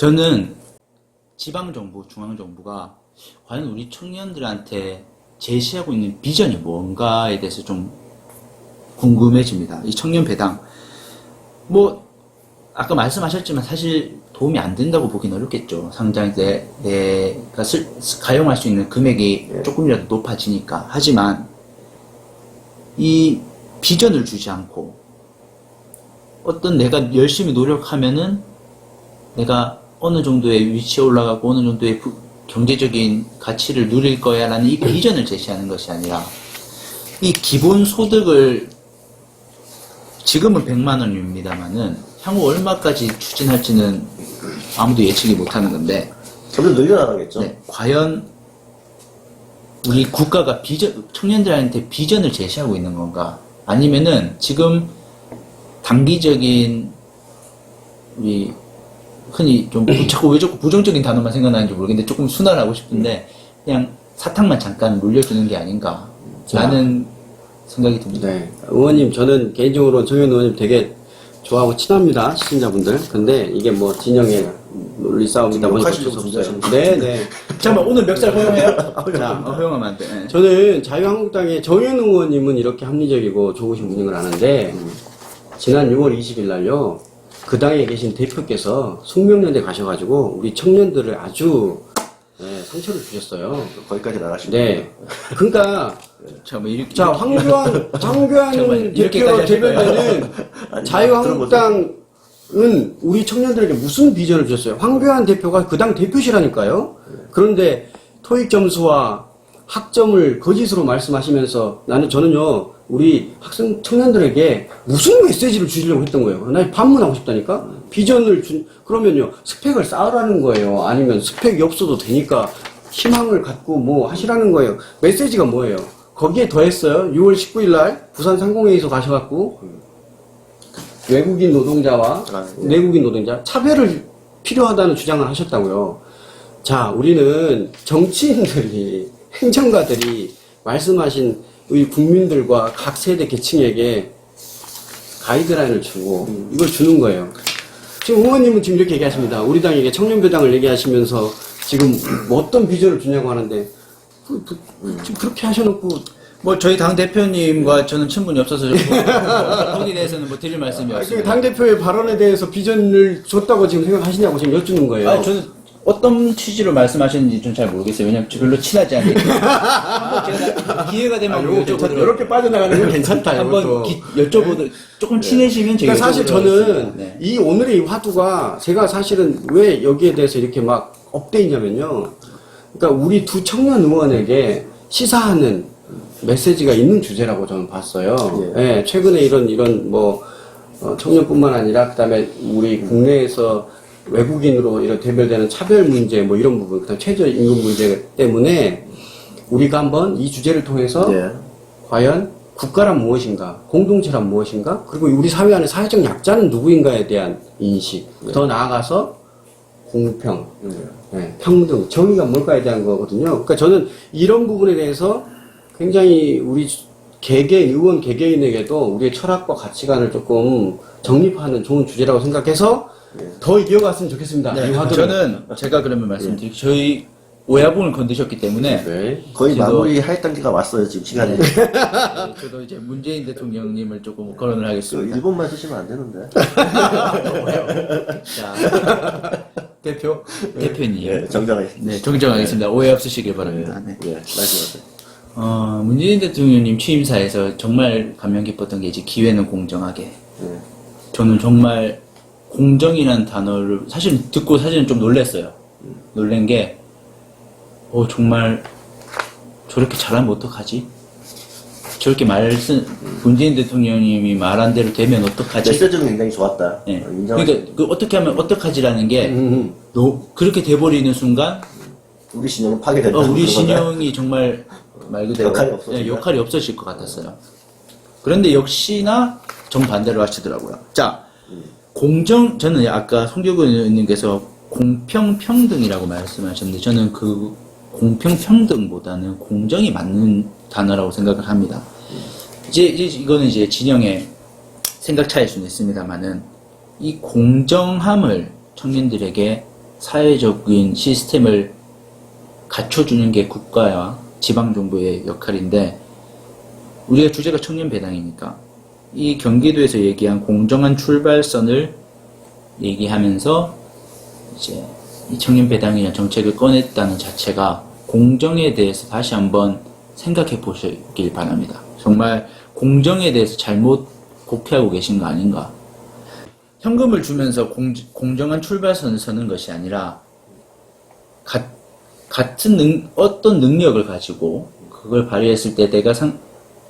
저는 지방정부, 중앙정부가 과연 우리 청년들한테 제시하고 있는 비전이 뭔가에 대해서 좀 궁금해집니다. 이 청년 배당. 뭐, 아까 말씀하셨지만 사실 도움이 안 된다고 보긴 어렵겠죠. 상장 때 내가 가용할 수 있는 금액이 조금이라도 높아지니까. 하지만 이 비전을 주지 않고 어떤 내가 열심히 노력하면은 내가 어느 정도의 위치에 올라가고 어느 정도의 경제적인 가치를 누릴 거야 라는 이 비전을 제시하는 것이 아니라 이 기본소득을 지금은 100만 원입니다만은 향후 얼마까지 추진할지는 아무도 예측이 못하는 건데 점점 늘려나가겠죠. 네, 과연 우리 국가가 청년들한테 비전을 제시하고 있는 건가? 아니면은 지금 단기적인 우리 흔히 좀 자꾸 왜 자꾸 부정적인 단어만 생각나는지 모르겠는데 조금 순환하고 싶은데 그냥 사탕만 잠깐 물려주는 게 아닌가 라는 생각이 듭니다. 네. 의원님, 저는 개인적으로 정현 의원님 되게 좋아하고 친합니다. 시청자분들. 근데 이게 뭐 진영의 논리 싸움이다 보니까 어쩔 수 없어요. 네. 잠깐만, 오늘 멱살 허용해요? 자, 허용하면 안 돼. 네. 저는 자유한국당의 정현 의원님은 이렇게 합리적이고 좋으신 분인 걸 아는데, 지난 6월 20일 날요, 그 당에 계신 대표께서 숙명연대 가셔가지고, 우리 청년들을 아주, 상처를 주셨어요. 거기까지 나가시면. 네. 그러니까, 자, 황교안 대표로 대변되는 자유한국당은 우리 청년들에게 무슨 비전을 주셨어요? 황교안 대표가 그 당 대표시라니까요? 그런데 토익 점수와 학점을 거짓으로 말씀하시면서 저는요, 우리 학생 청년들에게 무슨 메시지를 주시려고 했던 거예요? 나 반문하고 싶다니까? 비전을 그러면요, 스펙을 쌓으라는 거예요? 아니면 스펙이 없어도 되니까 희망을 갖고 뭐 하시라는 거예요? 메시지가 뭐예요? 거기에 더했어요. 6월 19일 날 부산 상공회의소 가셔갖고 외국인 노동자와 내국인 노동자 차별을 필요하다는 주장을 하셨다고요. 자, 우리는 정치인들이 행정가들이 말씀하신 우리 국민들과 각 세대 계층에게 가이드라인을 주고 이걸 주는 거예요. 지금 의원님은 지금 이렇게 얘기하십니다. 우리 당에게 청년배당을 얘기하시면서 지금 뭐 어떤 비전을 주냐고 하는데 지금 그렇게 하셔놓고 뭐 저희 당 대표님과 저는 친분이 없어서 거기에 대해서는 뭐 드릴 말씀이 없습니다. 당 대표의 발언에 대해서 비전을 줬다고 지금 생각하시냐고 지금 여쭈는 거예요. 아니, 저는 어떤 취지로 말씀하시는지 좀 잘 모르겠어요. 왜냐면 별로 친하지 않기 때문에. 제가 기회가 되면 한번 여쭤보도록. 이렇게 빠져나가는 건 괜찮다. 한번 여쭤보도록. 조금 친해지면 제가. 그러니까 사실 저는 네. 이 오늘의 이 화두가 제가 사실은 왜 여기에 대해서 이렇게 막 업돼있냐면요. 그러니까 우리 두 청년 의원에게 시사하는 메시지가 있는 주제라고 저는 봤어요. 예, 최근에 이런 뭐 청년뿐만 아니라 그다음에 우리 국내에서 외국인으로 이런 대별되는 차별 문제 뭐 이런 부분, 그다음 최저임금 문제 때문에 우리가 한번 이 주제를 통해서 과연 국가란 무엇인가, 공동체란 무엇인가, 그리고 우리 사회 안에 사회적 약자는 누구인가에 대한 인식, 더 나아가서 공평, 평등, 정의가 뭘까에 대한 거거든요. 그러니까 저는 이런 부분에 대해서 굉장히 우리 의원 개개인에게도 우리의 철학과 가치관을 조금 정립하는 좋은 주제라고 생각해서 더 이어갔으면 좋겠습니다. 네, 이 화두를. 저는 제가 그러면 말씀드릴게요. 저희 오야분을 건드셨기 때문에 거의 마무리할 단계가 왔어요, 지금 시간이. 저도 이제 문재인 대통령님을 조금 거론을 하겠습니다. 일본만 쓰시면 안 되는데. 자, 대표님. 정정하겠습니다. 네, 정정하겠습니다. 오해 없으시길 바랍니다. 네. 말씀하세요. 문재인 대통령님 취임사에서 정말 감명 깊었던 게 이제 기회는 공정하게. 저는 정말 공정이라는 단어를 사실 듣고 사실은 좀 놀랐어요. 놀란 게, 정말 저렇게 잘하면 어떡하지? 저렇게 문재인 대통령님이 말한 대로 되면 어떡하지? 메시지는 굉장히 좋았다. 네. 그러니까 어떻게 하면 어떡하지라는 게 그렇게 돼버리는 순간 우리 신형은 파괴된다. 우리 신형이 정말 말 그대로 역할이 없어질 것 같았어요. 그런데 역시나 정반대로 하시더라고요. 자, 저는 아까 송교근 의원님께서 공평평등이라고 말씀하셨는데 저는 그 공평평등보다는 공정이 맞는 단어라고 생각을 합니다. 이거는 이제 진영의 생각 차이일 수는 있습니다만은 이 공정함을 청년들에게 사회적인 시스템을 갖춰주는 게 국가와 지방정부의 역할인데, 우리가 주제가 청년 배당이니까 이 경기도에서 얘기한 공정한 출발선을 얘기하면서 이제 이 청년 배당이라는 정책을 꺼냈다는 자체가 공정에 대해서 다시 한번 생각해 보시길 바랍니다. 정말 공정에 대해서 잘못 곡해하고 계신 거 아닌가. 현금을 주면서 공정한 출발선을 서는 것이 아니라 같은 어떤 능력을 가지고 그걸 발휘했을 때 내가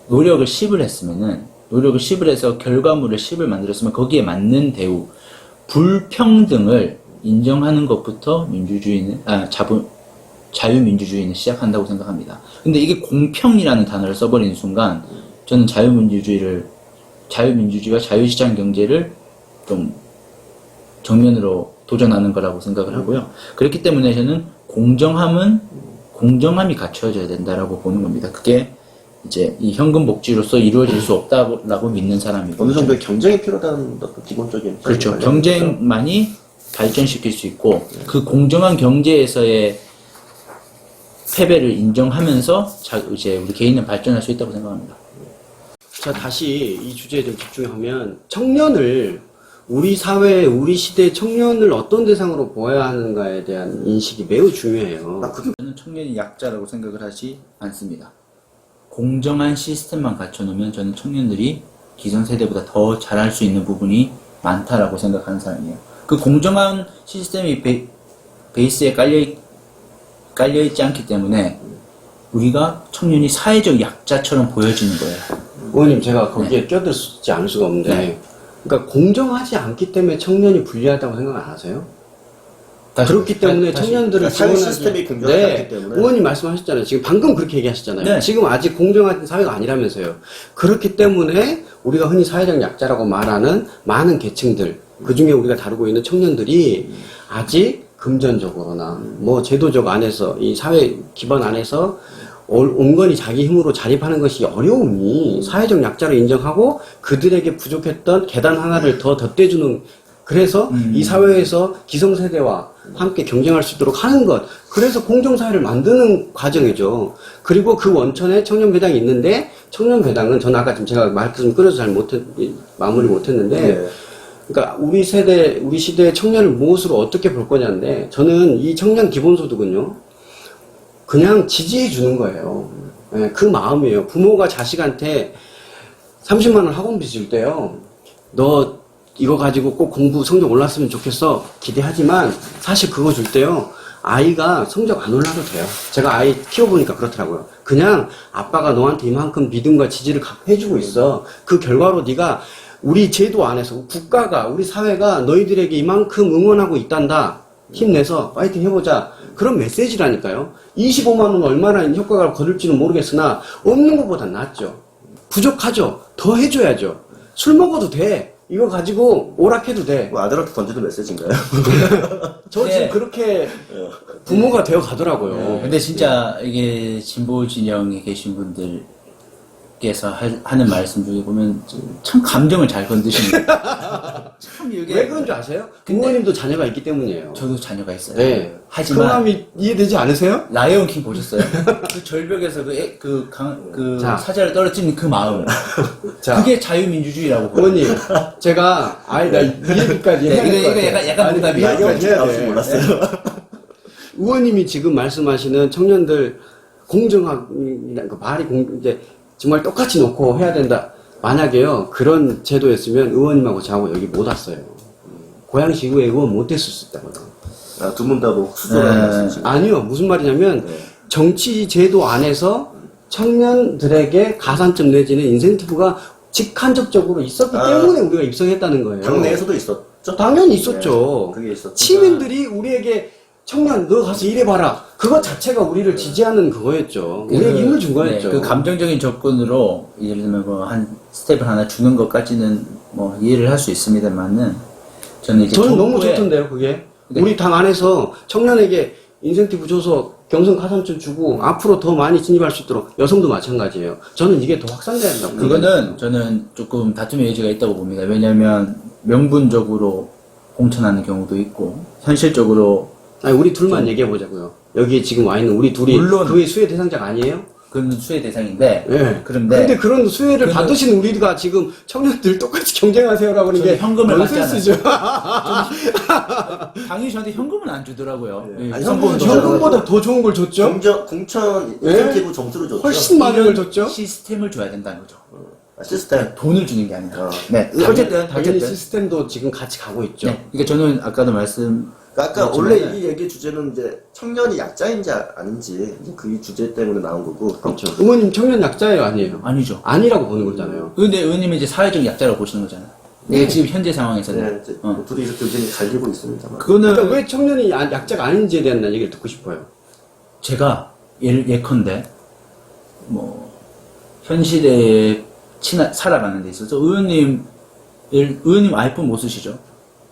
노력을 10을 했으면은, 노력을 10을 해서 결과물을 10을 만들었으면 거기에 맞는 대우, 불평등을 인정하는 것부터 자유민주주의는 시작한다고 생각합니다. 근데 이게 공평이라는 단어를 써버리는 순간 저는 자유민주주의와 자유시장 경제를 좀 정면으로 도전하는 거라고 생각을 하고요. 그렇기 때문에 저는 공정함이 갖춰져야 된다라고 보는 겁니다. 그게 이제 이 현금 복지로서 이루어질 수 없다고 믿는 사람이고, 어느 정도의 경쟁이 필요하다는 것도 기본적인. 그렇죠. 경쟁만이 발전시킬 수 있고, 그 공정한 경제에서의 패배를 인정하면서 이제 우리 개인은 발전할 수 있다고 생각합니다. 자, 다시 이 주제에 좀 집중하면, 청년을, 우리 사회, 우리 시대의 청년을 어떤 대상으로 보아야 하는가에 대한 인식이 매우 중요해요. 저는 청년이 약자라고 생각을 하지 않습니다. 공정한 시스템만 갖춰놓으면 저는 청년들이 기성세대보다 더 잘할 수 있는 부분이 많다라고 생각하는 사람이에요. 그 공정한 시스템이 베이스에 깔려있지 않기 때문에 우리가 청년이 사회적 약자처럼 보여지는 거예요. 의원님, 제가 거기에 껴들지 않을 수가 없는데, 네. 그러니까 공정하지 않기 때문에 청년이 불리하다고 생각 안 하세요? 그렇기 때문에 청년들을 사회 지원하지- 시스템이 공정하지 네. 않기 때문에. 의원님 말씀하셨잖아요. 지금 방금 그렇게 얘기하셨잖아요. 네. 지금 아직 공정한 사회가 아니라면서요. 그렇기 때문에 우리가 흔히 사회적 약자라고 말하는 많은 계층들, 그 중에 우리가 다루고 있는 청년들이 아직 금전적으로나 뭐 제도적 안에서, 이 사회 기반 안에서 온건히 자기 힘으로 자립하는 것이 어려우니 사회적 약자로 인정하고 그들에게 부족했던 계단 하나를 더 덧대주는, 그래서 이 사회에서 기성세대와 함께 경쟁할 수 있도록 하는 것, 그래서 공정사회를 만드는 과정이죠. 그리고 그 원천에 청년배당이 있는데, 청년배당은 저는 아까 지금 제가 말씀 끌어서 마무리 못했는데, 네. 그러니까 우리 시대의 청년을 무엇으로 어떻게 볼 거냐인데, 저는 이 청년 기본소득은요, 그냥 지지해 주는 거예요. 예, 그 마음이에요. 부모가 자식한테 30만 원 학원비 줄 때요, 너 이거 가지고 꼭 공부 성적 올랐으면 좋겠어 기대하지만, 사실 그거 줄 때요, 아이가 성적 안 올라도 돼요. 제가 아이 키워보니까 그렇더라고요. 그냥 아빠가 너한테 이만큼 믿음과 지지를 해주고 있어. 그 결과로 네가 우리 제도 안에서 국가가, 우리 사회가 너희들에게 이만큼 응원하고 있단다. 힘내서 파이팅 해보자. 그런 메시지라니까요. 25만 원 얼마나 효과가 거둘지는 모르겠으나 없는 것보단 낫죠. 부족하죠. 더 해줘야죠. 술 먹어도 돼. 이거 가지고 오락해도 돼. 뭐 아들한테 던지는 메시지인가요? 저 지금 그렇게 부모가 되어 가더라고요. 근데 진짜 이게 진보 진영에 계신 분들께서 하는 말씀 중에 보면 참 감정을 잘 건드십니다. 참 이게 왜 그런 줄 아세요? 부모님도 자녀가 있기 때문이에요. 저도 자녀가 있어요. 네. 그 하지만 마음이 이해되지 않으세요? 라이온 킹 보셨어요? 그 절벽에서 자. 사자를 떨어뜨리는 그 마음. 자. 그게 자유민주주의라고 보여요. 부모님, 제가 나 이 얘기까지 해야 될 것 이거 같아요. 약간 아니, 농담이에요. 이 얘기까지 해야 나올 돼. 줄 몰랐어요. 의원님이 지금 말씀하시는 청년들 공정한 그 말이 이제 정말 똑같이 놓고 해야 된다. 만약에요, 그런 제도였으면 의원님하고 저하고 여기 못 왔어요. 고양시 의회 의원 못 됐을 수 있다고요. 아, 두 분 다 뭐 수소라는 말씀이시죠? 아니요, 무슨 말이냐면 정치 제도 안에서 청년들에게 가산점 내지는 인센티브가 직간접적으로 있었기 때문에 우리가 입성했다는 거예요. 당내에서도 있었죠? 당연히 있었죠. 네, 그게 있었죠. 시민들이 우리에게 청년 너 가서 일해봐라. 그거 자체가 우리를 지지하는 그거였죠. 우리에게 힘을 준 거였죠. 그 감정적인 접근으로 예를 들면 뭐 한 스텝을 하나 주는 것까지는 뭐 이해를 할 수 있습니다만은 저는 이제 저는 너무 정부의- 좋던데요, 그게. 네. 우리 당 안에서 청년에게 인센티브 줘서 경선 가산점 주고 앞으로 더 많이 진입할 수 있도록, 여성도 마찬가지예요. 저는 이게 더 확산돼야 한다고. 그거는 저는 조금 다툼의 여지가 있다고 봅니다. 왜냐하면 명분적으로 공천하는 경우도 있고 현실적으로 아니, 우리 둘만 얘기해 보자고요. 여기 지금 와 있는 우리 둘이 물론- 그의 수혜 대상자가 아니에요? 그건 수혜 대상인데. 예. 그런데 근데 그런 수혜를 근데- 받으신 우리가 지금 청년들 똑같이 경쟁하세요라고 하는 게 저는 현금을 받지 넌센스죠. 당연히 저한테 현금은 안 주더라고요. 네. 예, 아니, 성공은 현금은 현금보다 더 좋은 걸 줬죠? 공천 예? 인센티브 점수를 줬죠. 훨씬 많은 걸 줬죠? 시스템을 줘야 된다는 거죠. 시스템. 돈을 주는 게 아니라. 어. 네. 당연히 시스템도 지금 같이 가고 있죠. 네. 그러니까 저는 아까도 말씀. 그러니까 아까 그렇지만은- 원래 이 얘기 주제는 이제 청년이 약자인지 아닌지 이제 그 주제 때문에 나온 거고. 그렇죠. 의원님 청년 약자예요, 아니에요? 아니죠. 아니라고 보는 거잖아요. 근데 의원님은 이제 사회적 약자라고 보시는 거잖아요. 네. 지금 현재 상황에서는. 네, 이제 둘이 이렇게 의견이 갈리고 있습니다만. 그거는 그러니까 왜 청년이 약자가 아닌지에 대한 난 얘기를 듣고 싶어요. 제가 예컨대 뭐 현 시대에 살아가는 데 있어서 의원님 아이폰 못 쓰시죠?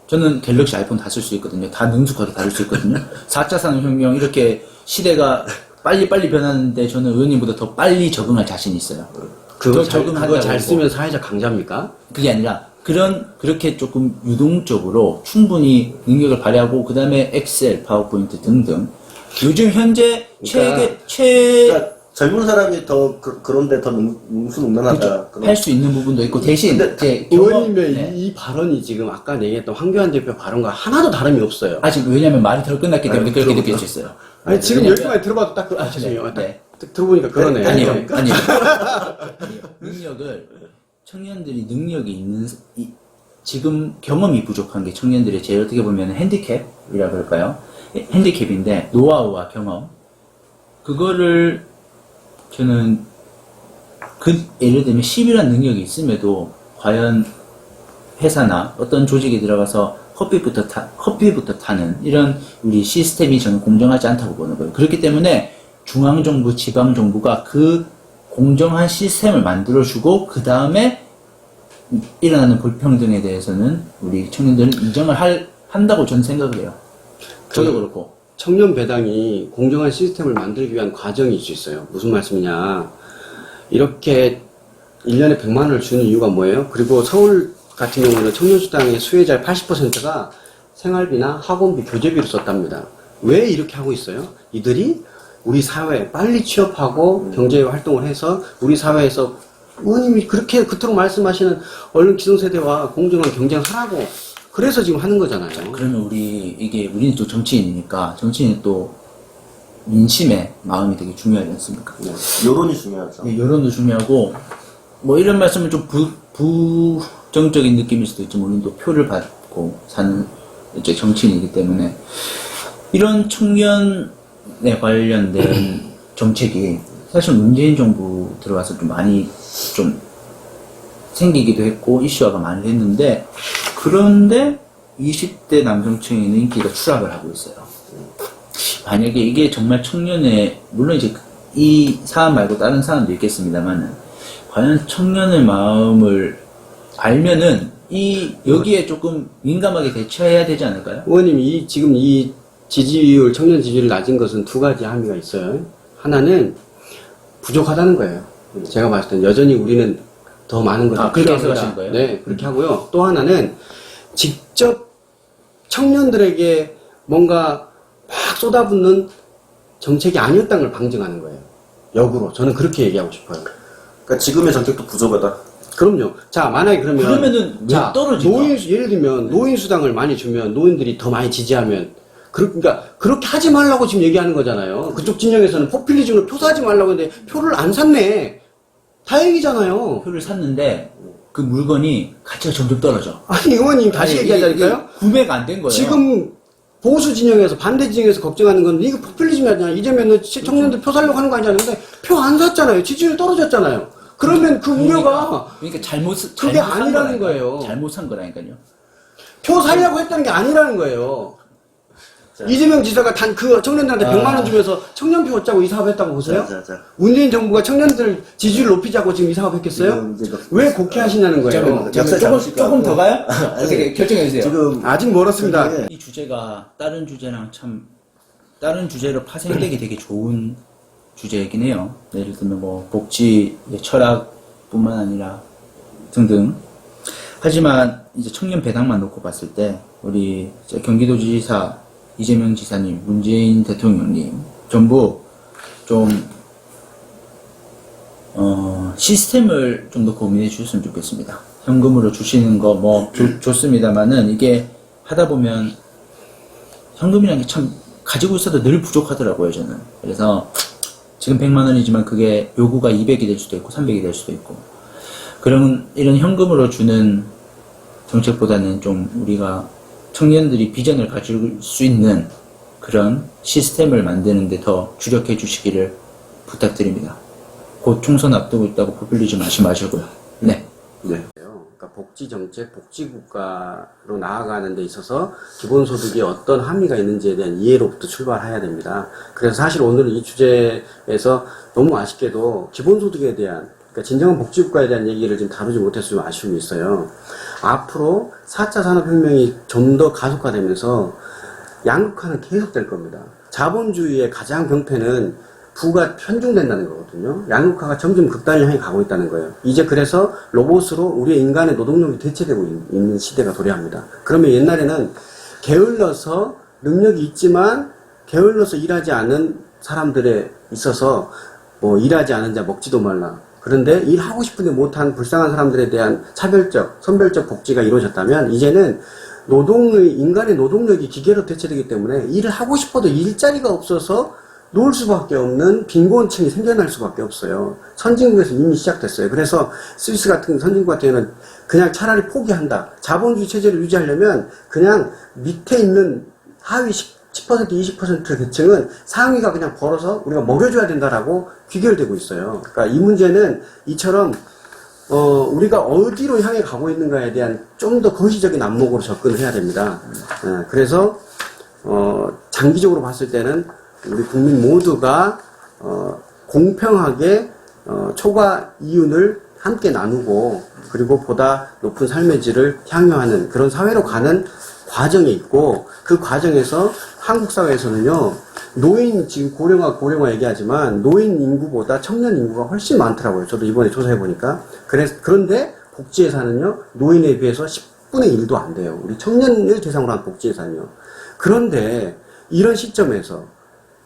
저는 갤럭시 아이폰 다 쓸 수 있거든요. 다 능숙하게 다룰 수 있거든요. 4차 산업혁명 이렇게 시대가 빨리빨리 변하는데 저는 의원님보다 더 빨리 적응할 자신이 있어요. 그거 적응한다고 잘 보고. 쓰면 사회적 강자입니까? 그게 아니라 그렇게 조금 유동적으로 충분히 능력을 발휘하고 그 다음에 엑셀, 파워포인트 등등 요즘 현재 그러니까 젊은 사람이 더 그런데 더 능수능란하다. 할 수 있는 부분도 있고 대신 제 의원님의 네. 이 발언이 지금 아까 얘기했던 황교안 대표 발언과 하나도 다름이 없어요. 아직 왜냐면 말이 덜 끝났기 때문에 그렇게 느낄 수 있어요. 아니 지금 왜냐면- 여기까지 들어봐도 딱 죄송해요. 네. 딱 들어보니까 그러네. 아니요. 능력을 청년들이 능력이 있는 지금 경험이 부족한 게 청년들의 제일 어떻게 보면 핸디캡이라고 할까요? 핸디캡인데 노하우와 경험 그거를 저는 예를 들면 10이라는 능력이 있음에도 과연 회사나 어떤 조직에 들어가서 커피부터 타는 이런 우리 시스템이 저는 공정하지 않다고 보는 거예요. 그렇기 때문에 중앙정부, 지방정부가 그 공정한 시스템을 만들어주고 그 다음에 일어나는 불평등에 대해서는 우리 청년들은 인정을 한다고 저는 생각을 해요. 저도 그렇고. 청년 배당이 공정한 시스템을 만들기 위한 과정이 있어요. 무슨 말씀이냐. 이렇게 1년에 100만 원을 주는 이유가 뭐예요? 그리고 서울 같은 경우는 청년수당의 수혜자의 80%가 생활비나 학원비, 교재비로 썼답니다. 왜 이렇게 하고 있어요? 이들이 우리 사회에 빨리 취업하고 경제 활동을 해서 우리 사회에서 의원님이 그렇게 그토록 말씀하시는 얼른 기성세대와 공정한 경쟁하라고 그래서 지금 하는 거잖아요. 그러면 우리는 또 정치인이니까 정치인은 또 민심의 마음이 되게 중요하지 않습니까? 여론이 중요하죠. 네, 여론도 중요하고 뭐 이런 말씀은 좀 부정적인 느낌일 수도 있지만 우리는 또 표를 받고 사는 이제 정치인이기 때문에 이런 청년에 관련된 정책이 사실 문재인 정부 들어와서 좀 많이 좀 생기기도 했고 이슈화가 많이 됐는데 그런데 20대 남성층에는 인기가 추락을 하고 있어요. 만약에 이게 정말 청년의 물론 이제 이 사안 말고 다른 사안도 있겠습니다만 과연 청년의 마음을 알면은 여기에 조금 민감하게 대처해야 되지 않을까요? 의원님, 지금 이 지지율, 청년 지지율이 낮은 것은 두 가지 함의가 있어요. 하나는 부족하다는 거예요. 제가 봤을 땐 여전히 우리는 더 많은 것을 그렇게 필요합니다. 해석하시는 거예요? 네, 그렇게 하고요. 또 하나는 직접 청년들에게 뭔가 막 쏟아붓는 정책이 아니었다는 걸 방증하는 거예요. 역으로. 저는 그렇게 얘기하고 싶어요. 그러니까 지금의 정책도 부족하다. 그럼요. 자, 만약에 그러면은 왜 떨어질까? 예를 들면 노인수당을 많이 주면 노인들이 더 많이 지지하면 그러니까 그렇게 하지 말라고 지금 얘기하는 거잖아요. 그쪽 진영에서는 포퓰리즘으로 표 사지 말라고 했는데 표를 안 샀네. 다행이잖아요. 표를 샀는데 그 물건이 가치가 점점 떨어져. 아니 의원님 다시 아니, 얘기하자니까요. 이게 구매가 안 된 거예요. 지금 보수 진영에서 반대 진영에서 걱정하는 건 이거 포퓰리즘이 아니야. 이재명은 청년들 표 살려고 하는 거 아니냐는데 표 안 샀잖아요. 지지율 떨어졌잖아요. 그러면 그 우려가 그러니까 잘못 그게 잘못 산 아니라는 거라니까요. 거예요. 잘못 산 거라니까요. 표 살려고 했다는 게 아니라는 거예요. 이재명 지사가 단 그 청년들한테 100만 원 주면서 청년표 얻자고 이 사업했다고 보세요? 자. 문재인 정부가 청년들 지지율 높이자고 지금 이 사업했겠어요? 지금 이제 왜 곡해하시냐는 거예요. 조금 더 가요? 어떻게 결정해 주세요. 지금 아직 멀었습니다. 저기 이 주제가 다른 주제로 파생되기 되게 좋은 주제이긴 해요. 예를 들면 뭐 복지, 철학뿐만 아니라 등등. 하지만 이제 청년 배당만 놓고 봤을 때 우리 경기도지사 이재명 지사님, 문재인 대통령님 전부 좀 시스템을 좀 더 고민해 주셨으면 좋겠습니다. 현금으로 주시는 거 뭐 좋습니다만은 이게 하다 보면 현금이라는 게 참 가지고 있어도 늘 부족하더라고요, 저는. 그래서 지금 100만 원이지만 그게 요구가 200이 될 수도 있고 300이 될 수도 있고, 그러면 이런 현금으로 주는 정책보다는 좀 우리가 청년들이 비전을 가질 수 있는 그런 시스템을 만드는 데 더 주력해 주시기를 부탁드립니다. 곧 총선 앞두고 있다고 포퓰리즘 하지 마시고요. 네. 네. 그러니까 복지 정책, 복지 국가로 나아가는 데 있어서 기본소득이 어떤 함의가 있는지에 대한 이해로부터 출발해야 됩니다. 그래서 사실 오늘 이 주제에서 너무 아쉽게도 기본소득에 대한, 그러니까 진정한 복지 국가에 대한 얘기를 좀 다루지 못해서 좀 아쉬움이 있어요. 앞으로 4차 산업혁명이 좀 더 가속화되면서 양극화는 계속될 겁니다. 자본주의의 가장 병폐는 부가 편중된다는 거거든요. 양극화가 점점 극단을 향해 가고 있다는 거예요. 이제 그래서 로봇으로 우리의 인간의 노동력이 대체되고 있는 시대가 도래합니다. 그러면 옛날에는 게을러서 능력이 있지만 게을러서 일하지 않은 사람들에 있어서 뭐 일하지 않은 자 먹지도 말라. 그런데 일하고 싶은데 못한 불쌍한 사람들에 대한 차별적, 선별적 복지가 이루어졌다면 이제는 인간의 노동력이 기계로 대체되기 때문에 일을 하고 싶어도 일자리가 없어서 놓을 수밖에 없는 빈곤층이 생겨날 수밖에 없어요. 선진국에서 이미 시작됐어요. 그래서 스위스 같은 선진국 같은 경우는 그냥 차라리 포기한다. 자본주의 체제를 유지하려면 그냥 밑에 있는 하위 10% 20% 계층은 상위가 그냥 벌어서 우리가 먹여줘야 된다라고 귀결되고 있어요. 그러니까 이 문제는 이처럼 우리가 어디로 향해 가고 있는가에 대한 좀 더 거시적인 안목으로 접근을 해야 됩니다. 그래서 장기적으로 봤을 때는 우리 국민 모두가 공평하게 초과 이윤을 함께 나누고 그리고 보다 높은 삶의 질을 향유하는 그런 사회로 가는 과정에 있고, 그 과정에서 한국 사회에서는요, 지금 고령화 얘기하지만 노인 인구보다 청년 인구가 훨씬 많더라고요. 저도 이번에 조사해 보니까. 그런데 복지 예산은요, 노인에 비해서 10분의 1도 안 돼요. 우리 청년을 대상으로 한 복지 예산이요. 그런데 이런 시점에서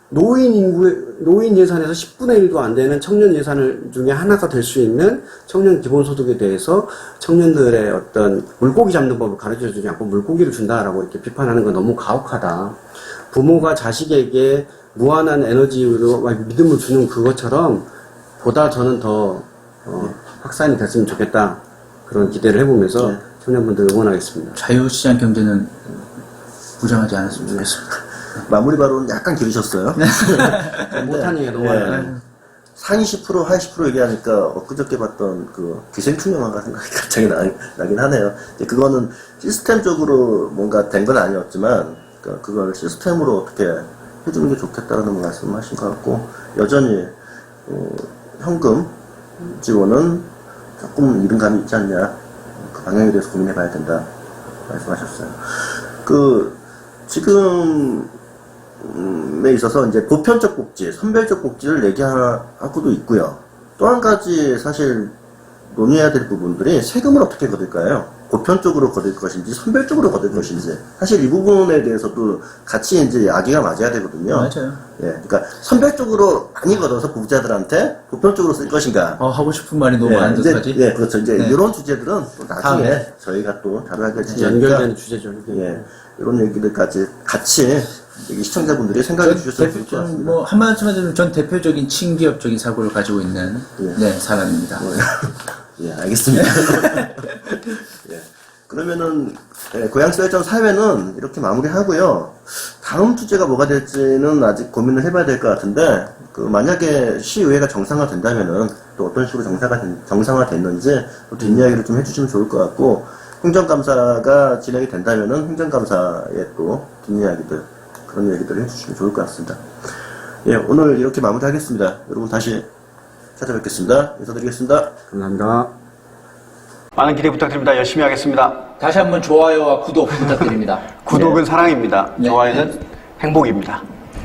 노인 예산에서 10분의 1도 안 되는 청년 예산을 중에 하나가 될 수 있는 청년 기본소득에 대해서 청년들의 어떤 물고기 잡는 법을 가르쳐 주지 않고 물고기를 준다라고 이렇게 비판하는 건 너무 가혹하다. 부모가 자식에게 무한한 에너지로 믿음을 주는 그것처럼 보다 저는 더 확산이 됐으면 좋겠다. 그런 기대를 해보면서 청년분들 응원하겠습니다. 자유시장 경제는 부정하지 않았으면 좋겠습니다. 마무리 발언은 약간 길으셨어요. 못한 얘기가 너무 많아요. 상위 10% 하위 10% 얘기하니까 엊그저께 봤던 그 기생충 영화가 생각이 갑자기 나긴 하네요. 그거는 시스템적으로 뭔가 된 건 아니었지만 그걸 시스템으로 어떻게 해주는 게 좋겠다라는 말씀하신 것 같고, 여전히 현금 지원은 조금 이른 감이 있지 않냐, 그 방향에 대해서 고민해 봐야 된다 말씀하셨어요. 지금에 있어서 이제 보편적 복지, 선별적 복지를 얘기하고도 있고요. 또 한 가지 사실 논의해야 될 부분들이 세금을 어떻게 거둘까요? 보편적으로 거둘 것인지 선별적으로 거둘 것인지, 사실 이 부분에 대해서도 같이 이제 이야기가 맞아야 되거든요. 맞아요. 예, 그러니까 선별적으로 많이 걷어서 부자들한테 보편적으로 쓸 것인가. 하고 싶은 말이 너무 많은 듯하지? 예, 그렇죠. 이제 네. 이런 주제들은 또 나중에 다음에 저희가 또 다뤄야 될 연결되는 주제죠. 예, 이런 얘기들까지 같이 시청자분들이 생각해 주셨으면 좋을 것 같습니다. 뭐, 한 말씀 하자면 전 대표적인 친기업적인 사고를 가지고 있는 사람입니다. 예, 알겠습니다. 예. 그러면은 고양시발전 사회는 이렇게 마무리하고요. 다음 주제가 뭐가 될지는 아직 고민을 해봐야 될 것 같은데, 만약에 시의회가 정상화된다면은 또 어떤 식으로 정상화됐는지 또 뒷이야기를 좀 해주시면 좋을 것 같고, 행정감사가 진행이 된다면은 행정감사의 또 뒷이야기들, 그런 얘기들을 해주시면 좋을 것 같습니다. 예, 오늘 이렇게 마무리하겠습니다. 여러분 다시 찾아뵙겠습니다. 인사드리겠습니다. 감사합니다. 많은 기대 부탁드립니다. 열심히 하겠습니다. 다시 한번 좋아요와 구독 부탁드립니다. 구독은 사랑입니다. 네. 좋아요는 행복입니다.